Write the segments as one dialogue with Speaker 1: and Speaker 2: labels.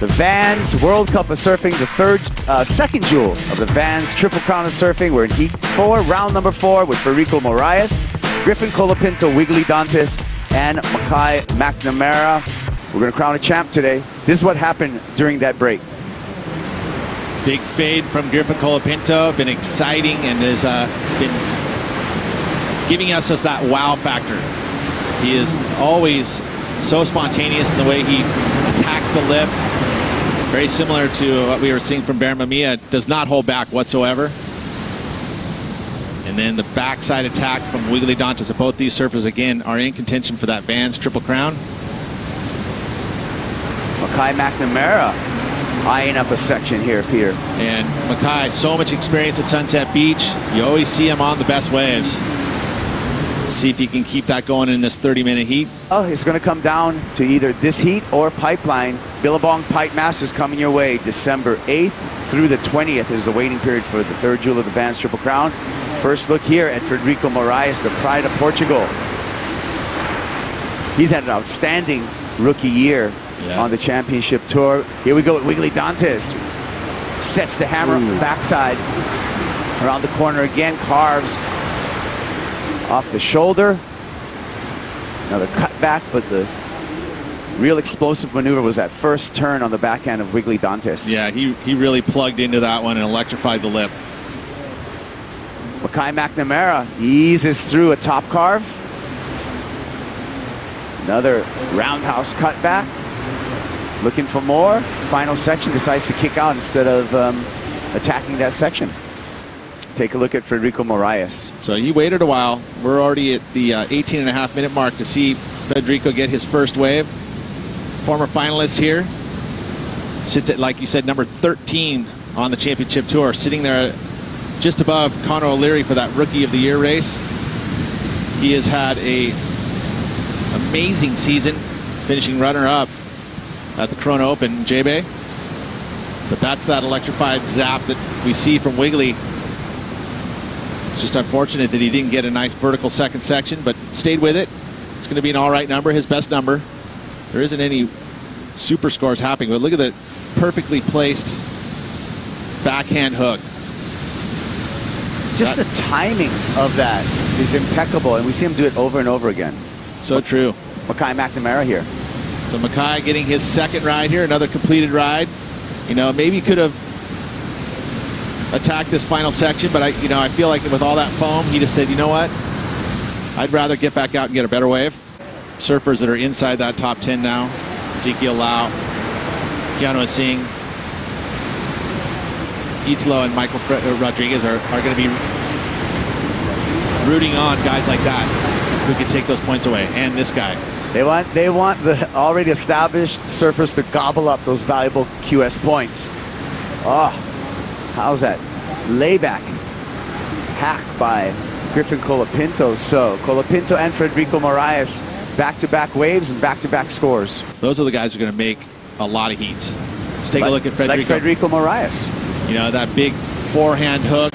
Speaker 1: The Vans World Cup of Surfing, the second jewel of the Vans Triple Crown of Surfing. We're in Heat 4, round number 4 with Frederico Morais, Griffin, Colapinto, Wiggolly, Dantas, and Makai, McNamara. We're going to crown a champ today. This is what happened during that break.
Speaker 2: Big fade from Griffin Colapinto. Been exciting and has been giving us that wow factor. He is always so spontaneous in the way he attacks the lip. Very similar to what we were seeing from Bear Mamiya. Does not hold back whatsoever. And then the backside attack from Wiggolly, Dantas. Both these surfers, again, are in contention for that Vans Triple Crown.
Speaker 1: Makai McNamara eyeing up a section here, Peter.
Speaker 2: And Makai, so much experience at Sunset Beach. You always see him on the best waves. See if he can keep that going in this 30-minute heat.
Speaker 1: Oh, it's going to come down to either this heat or Pipeline. Billabong Pipe Masters coming your way December 8th through the 20th is the waiting period for the third jewel of the Vans Triple Crown. First look here at Frederico Morais, the pride of Portugal. He's had an outstanding rookie year on the championship tour. Here we go with Wiggolly, Dantas. Sets the hammer on the backside. Around the corner again, carves off the shoulder. Another cutback, but the real explosive maneuver was that first turn on the backhand of Wiggolly, Dantas.
Speaker 2: Yeah, he really plugged into that one and electrified the lip.
Speaker 1: Makai McNamara eases through a top carve. Another roundhouse cutback. Looking for more. Final section, decides to kick out instead of attacking that section. Take a look at Frederico Morais.
Speaker 2: So he waited a while. We're already at the 18.5-minute mark to see Frederico get his first wave. Former finalist here. Sits at, like you said, number 13 on the championship tour. Sitting there just above Conor O'Leary for that Rookie of the Year race. He has had a amazing season, finishing runner-up at the Corona Open, J-Bay. But that's that electrified zap that we see from Wiggolly. It's just unfortunate that he didn't get a nice vertical second section, but stayed with it. It's going to be an all right number, his best number. There isn't any super scores happening, but look at the perfectly placed backhand hook.
Speaker 1: Just the timing of that is impeccable, and we see him do it over and over again.
Speaker 2: So true.
Speaker 1: Makai McNamara here.
Speaker 2: So Makai getting his second ride here, another completed ride. You know, maybe could have attacked this final section, but I feel like with all that foam, he just said, you know what? I'd rather get back out and get a better wave. Surfers that are inside that top 10 now. Ezekiel Lau, Keanu Singh, Italo and Michael Rodriguez are going to be rooting on guys like that who can take those points away, and this guy.
Speaker 1: They want the already established surfers to gobble up those valuable QS points. Oh, how's that layback hack by Griffin Colapinto? So Colapinto and Frederico Morais back-to-back waves and back-to-back scores.
Speaker 2: Those are the guys who are going to make a lot of heats. Let's take a look at Frederico.
Speaker 1: Like Frederico Morais.
Speaker 2: You know, that big forehand hook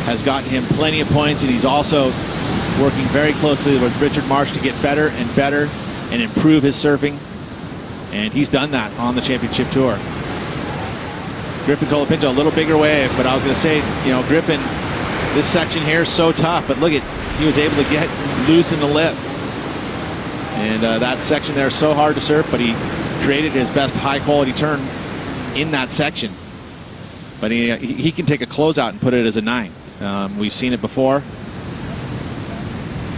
Speaker 2: has gotten him plenty of points, and he's also working very closely with Richard Marsh to get better and better and improve his surfing. And he's done that on the championship tour. Griffin Colapinto, a little bigger wave, but I was going to say, you know, Griffin, this section here is so tough, but look at, he was able to get loose in the lip. And that section there is so hard to surf, but he created his best high-quality turn in that section. But he can take a closeout and put it as a 9. We've seen it before,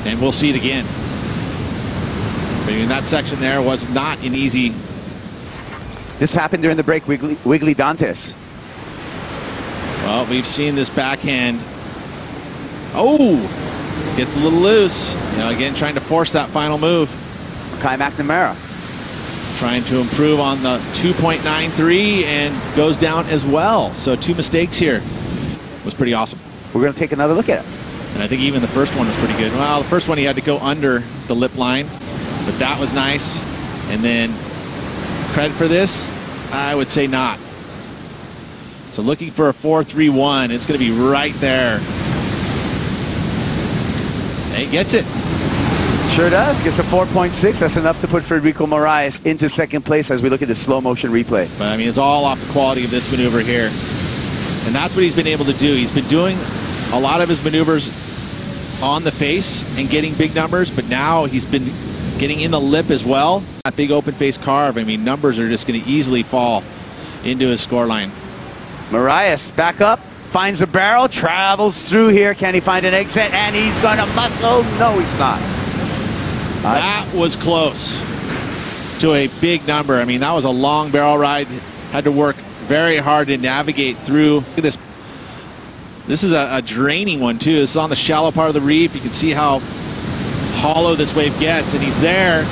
Speaker 2: and we'll see it again. But in that section there was not an easy.
Speaker 1: This happened during the break, Wiggolly Dantas.
Speaker 2: Well, we've seen this backhand. Oh, gets a little loose. You know, again, trying to force that final move.
Speaker 1: Makai McNamara
Speaker 2: trying to improve on the 2.93 and goes down as well. So 2 mistakes here. Was pretty awesome.
Speaker 1: We're going to take another look at it.
Speaker 2: And I think even the first one was pretty good. Well, the first one he had to go under the lip line, but that was nice. And then credit for this, I would say not. So looking for a 4.31. It's going to be right there. And he gets it.
Speaker 1: Sure does. Gets a 4.6. That's enough to put Frederico Morais into second place as we look at the slow motion replay.
Speaker 2: But I mean, it's all off the quality of this maneuver here. And that's what he's been able to do. He's been doing a lot of his maneuvers on the face and getting big numbers, but now he's been getting in the lip as well. That big open face carve, I mean, numbers are just going to easily fall into his scoreline.
Speaker 1: Morais back up, finds a barrel, travels through here. Can he find an exit? And he's going to muscle. No, he's not.
Speaker 2: That was close to a big number. I mean, that was a long barrel ride. Had to work very hard to navigate through. Look at this. This is a draining one too. This is on the shallow part of the reef. You can see how hollow this wave gets, and he's there.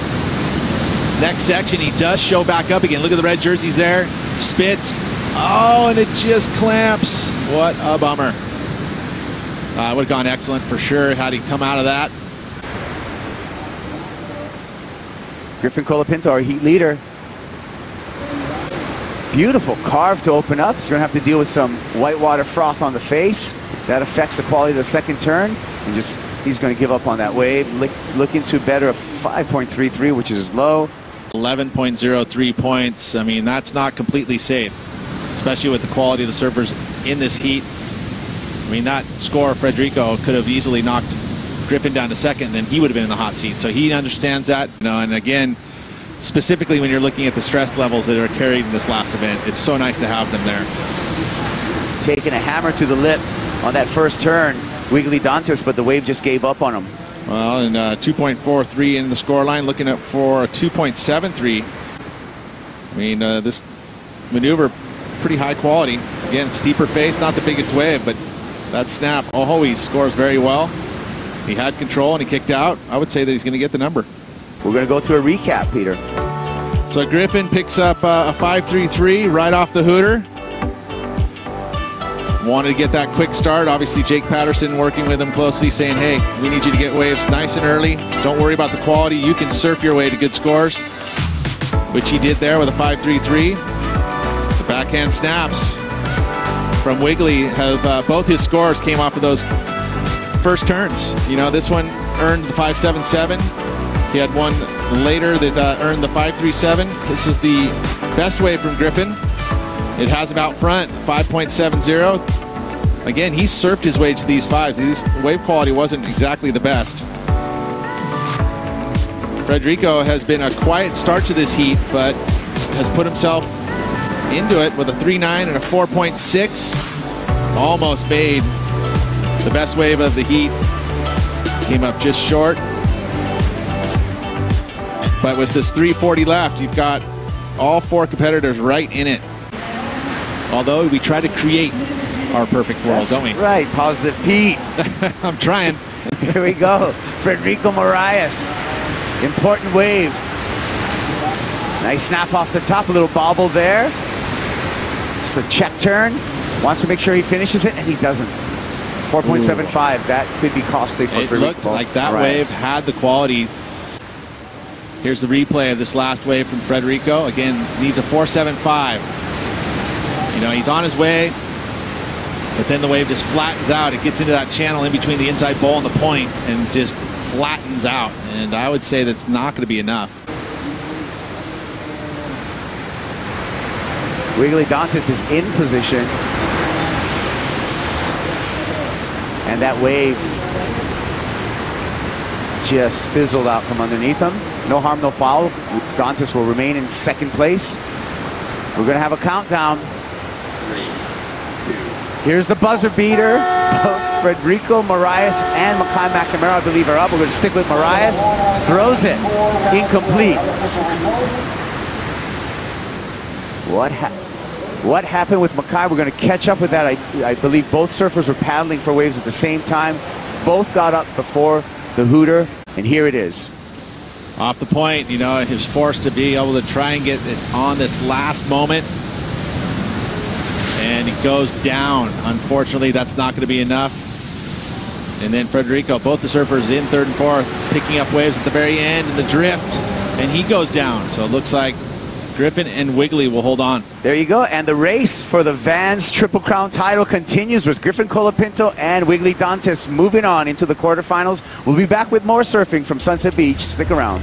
Speaker 2: Next section, he does show back up again. Look at the red jerseys there. Spits. Oh, and it just clamps. What a bummer. Would have gone excellent for sure had he come out of that.
Speaker 1: Griffin Colapinto, our heat leader. Beautiful carve to open up. He's going to have to deal with some whitewater froth on the face. That affects the quality of the second turn. And just he's going to give up on that wave. Looking to better a 5.33, which is low.
Speaker 2: 11.03 points. I mean, that's not completely safe, especially with the quality of the surfers in this heat. I mean, that score, Frederico could have easily knocked Griffin down to second, then he would have been in the hot seat. So he understands that. You know, and again, specifically when you're looking at the stress levels that are carried in this last event, it's so nice to have them there.
Speaker 1: Taking a hammer to the lip on that first turn, Wiggolly Dantas, but the wave just gave up on him.
Speaker 2: Well, and 2.43 in the scoreline, looking up for a 2.73. I mean, this maneuver, pretty high quality. Again, steeper face, not the biggest wave, but that snap, oh, he scores very well. He had control and he kicked out. I would say that he's going to get the number.
Speaker 1: We're going to go through a recap, Peter.
Speaker 2: So Griffin picks up a 5.33 right off the hooter. Wanted to get that quick start. Obviously, Jake Patterson working with him closely, saying, hey, we need you to get waves nice and early. Don't worry about the quality. You can surf your way to good scores, which he did there with a 5.33. The backhand snaps from Wiggolly have both his scores came off of those first turns. You know, this one earned the 5.77. He had one later that earned the 5.37. This is the best wave from Griffin. It has him out front, 5.70. Again, he surfed his way to these fives. These wave quality wasn't exactly the best. Frederico has been a quiet start to this heat, but has put himself into it with a 3.9 and a 4.6. Almost made the best wave of the heat. Came up just short. But with this 3.40 left, you've got all four competitors right in it. Although we try to create our perfect world, don't we?
Speaker 1: Right, positive Pete.
Speaker 2: I'm trying.
Speaker 1: Here we go. Frederico Morais. Important wave. Nice snap off the top, a little bobble there. Just a check turn. Wants to make sure he finishes it, and he doesn't. 4.75. That could be costly for Frederico.
Speaker 2: It looked like that wave had the quality. Here's the replay of this last wave from Frederico. Again, needs a 4.75. You know, he's on his way, but then the wave just flattens out. It gets into that channel in between the inside bowl and the point and just flattens out. And I would say that's not going to be enough.
Speaker 1: Wiggolly Dantas is in position. And that wave just fizzled out from underneath him. No harm, no foul. Dantas will remain in second place. We're going to have a countdown. 3, 2. Here's the buzzer beater. Both Frederico Morais and Makai McNamara, I believe, are up. We're going to stick with Morais. Throws it. Incomplete. What happened with Makai? We're going to catch up with that. I believe both surfers were paddling for waves at the same time. Both got up before the hooter, and here it is.
Speaker 2: Off the point, you know, he was forced to be able to try and get it on this last moment. And he goes down. Unfortunately, that's not going to be enough. And then Frederico, both the surfers in third and fourth, picking up waves at the very end in the drift. And he goes down. So it looks like Griffin and Wiggolly will hold on.
Speaker 1: There you go. And the race for the Vans Triple Crown title continues with Griffin, Colapinto, and Wiggolly Dantas moving on into the quarterfinals. We'll be back with more surfing from Sunset Beach. Stick around.